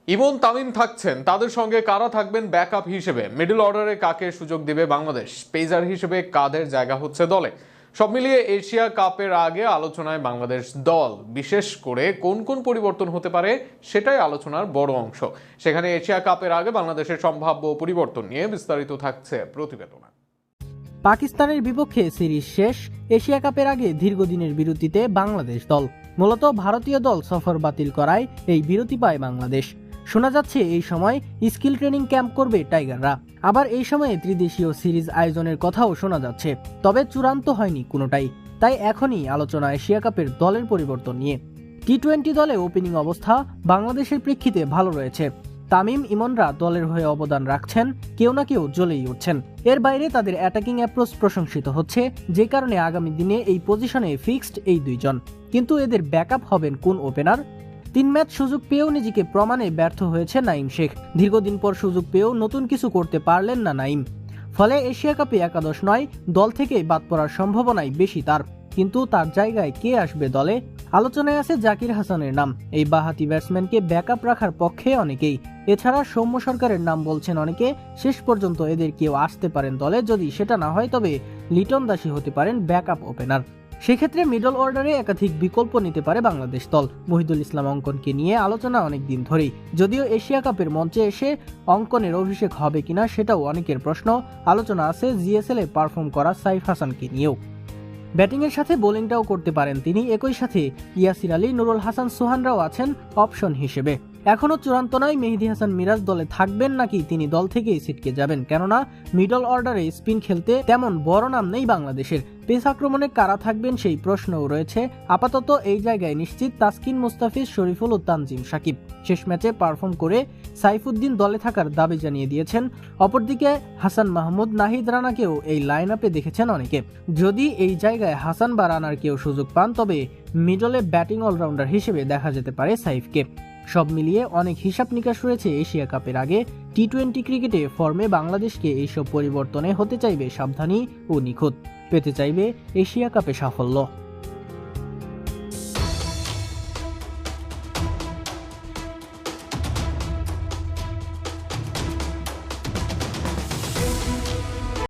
ইমন তামিম থাকছেন, তাদের সঙ্গে কারা থাকবেন ব্যাকআপ হিসেবে? মিডল অর্ডারে কাকে সুযোগ দিবে বাংলাদেশ? পেসার হিসেবে কাদের জায়গা হচ্ছে দলে? সব মিলিয়ে এশিয়া কাপের আগে আলোচনায় বাংলাদেশ দল, বিশেষ করে কোন কোন পরিবর্তন হতে পারে সেটাই আলোচনার বড় অংশ। সেখানে এশিয়া কাপের আগে বাংলাদেশের সম্ভাব্য পরিবর্তন নিয়ে বিস্তারিত থাকছে প্রতিবেদনে। পাকিস্তানের বিপক্ষে সিরিজ শেষ, এশিয়া কাপের আগে দীর্ঘদিনের বিরতিতে বাংলাদেশ দল। মূলত ভারতীয় দল সফর বাতিল করায় এই বিরতি পায় বাংলাদেশ। শোনা যাচ্ছে এই সময় স্কিল ট্রেনিং ক্যাম্প করবে টাইগাররা। আবার এই সময়ে ত্রিদেশীয় সিরিজ আয়োজনের কথাও শোনা যাচ্ছে, তবে চূড়ান্ত হয়নি কোনোটাই। তাই এখনই আলোচনা এশিয়া কাপের দলের পরিবর্তন নিয়ে। টি-20 দলে ওপেনিং অবস্থা বাংলাদেশের প্রেক্ষিতে ভালো রয়েছে। তামিম, ইমনরা দলের হয়ে অবদান রাখছেন, কেউ না কেউ জ্বলেই উঠছেন। এর বাইরে তাদের অ্যাটাকিং অ্যাপ্রোচ প্রশংসিত হচ্ছে, যে কারণে আগামী দিনে এই পজিশনে ফিক্সড এই দুইজন। কিন্তু এদের ব্যাকআপ হবেন কোন ওপেনার? 3 ম্যাচ সুযোগ পেয়েও নিজেকে প্রমাণে ব্যর্থ হয়েছে নাঈম শেখ। দীর্ঘদিন পর সুযোগ পেয়েও নতুন কিছু করতে পারলেন না নাঈম। ফলে এশিয়া কাপে একাদশ নয়, দল থেকে বাদ পড়ার সম্ভাবনাই বেশি তার। কিন্তু তার জায়গায় কে আসবে দলে? আলোচনায় আছে জাকির হাসানের নাম। এই বাঁহাতি ব্যাটসম্যানকে ব্যাকআপ রাখার পক্ষে অনেকেই। এছাড়া সৌম্য সরকারের নাম বলছেন অনেকে। শেষ পর্যন্ত এদের কেউ আসতে পারেন দলে। যদি সেটা না হয় তবে লিটন দাসী হতে পারেন ব্যাকআপ ওপেনার। সেক্ষেত্রে মিডল অর্ডারে একাধিক বিকল্প নিতে পারে বাংলাদেশ দল। মহিদুল ইসলাম অঙ্কনকে নিয়ে আলোচনা অনেক দিন ধরেই, যদিও এশিয়া কাপের মঞ্চে এসে অঙ্কনের অভিষেক হবে কিনা সেটাও অনেকের প্রশ্ন। আলোচনা আছে জিএসএল এ পারফর্ম করা সাইফ হাসানকে নিয়েও। ব্যাটিংয়ের সাথে বোলিংটাও করতে পারেন তিনি। একই সাথে ইয়াসির আলী, নুরুল হাসান সোহানরাও আছেন অপশন হিসেবে। এখনো চূড়ান্ত নয় মেহেদী হাসান মিরাজ দলে থাকবেন নাকি তিনি দল থেকেই ছিটকে যাবেন, কেননা মিডল অর্ডারে স্পিন খেলতে তেমন বড় নাম নেই বাংলাদেশের। পেস আক্রমণে কারা থাকবেন সেই প্রশ্নও রয়েছে। আপাতত এই জায়গায় নিশ্চিত তাসকিন, মুস্তাফিজ, শরীফুল ও তানজিম সাকিব। শেষ ম্যাচে পারফর্ম করে সাইফুদ্দিন দলে থাকার দাবি জানিয়ে দিয়েছেন। অপরদিকে হাসান মাহমুদ, নাহিদ রানাকেও এই লাইন আপে দেখেছেন অনেকে। যদি এই জায়গায় হাসান বা রানার কেউ সুযোগ পান তবে মিডলে ব্যাটিং অলরাউন্ডার হিসেবে দেখা যেতে পারে সাইফকে। সব মিলিয়ে অনেক হিসাব নিকাশ রয়েছে এশিয়া কাপের আগে। টি-20 ক্রিকেটে ফর্মে বাংলাদেশকে এইসব পরিবর্তনে হতে চাইবে সাবধানী ও নিখুঁত, পেতে চাইবে এশিয়া কাপে সাফল্য।